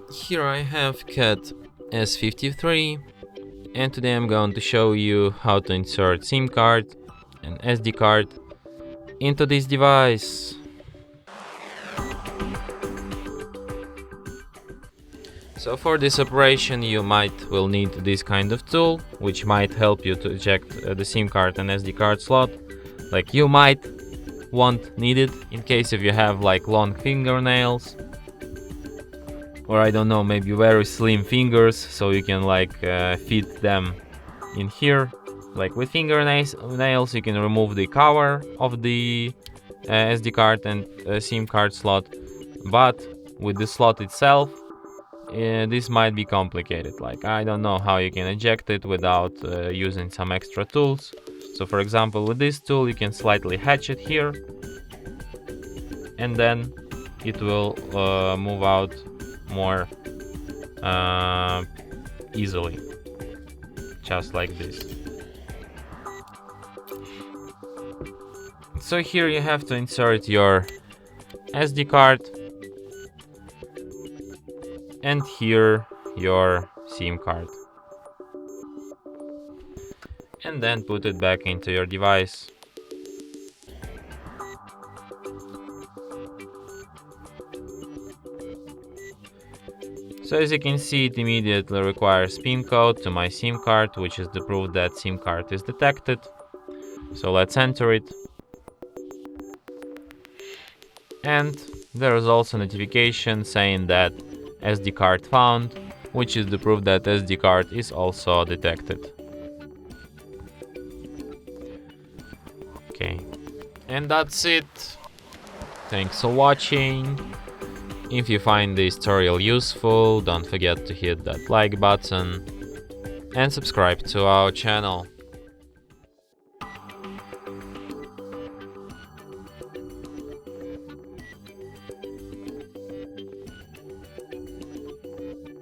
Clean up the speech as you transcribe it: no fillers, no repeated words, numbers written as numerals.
Here I have Cat S53, and today I'm going to show you how to insert SIM card and SD card into this device. So for this operation you will need this kind of tool, which might help you to eject the SIM card and SD card slot. Like, you might need it in case if you have like long fingernails, or I don't know, maybe very slim fingers, so you can like fit them in here. Like with fingernails you can remove the cover of the SD card and SIM card slot, but with the slot itself this might be complicated. Like, I don't know how you can eject it without using some extra tools. So for example, with this tool you can slightly hatch it here, and then it will move out more easily, just like this. So here you have to insert your SD card, and here your SIM card, and then put it back into your device. So as you can see, it immediately requires PIN code to my SIM card, which is the proof that SIM card is detected. So let's enter it. And there is also a notification saying that SD card found, which is the proof that SD card is also detected. Okay, and that's it. Thanks for watching. If you find this tutorial useful, don't forget to hit that like button and subscribe to our channel.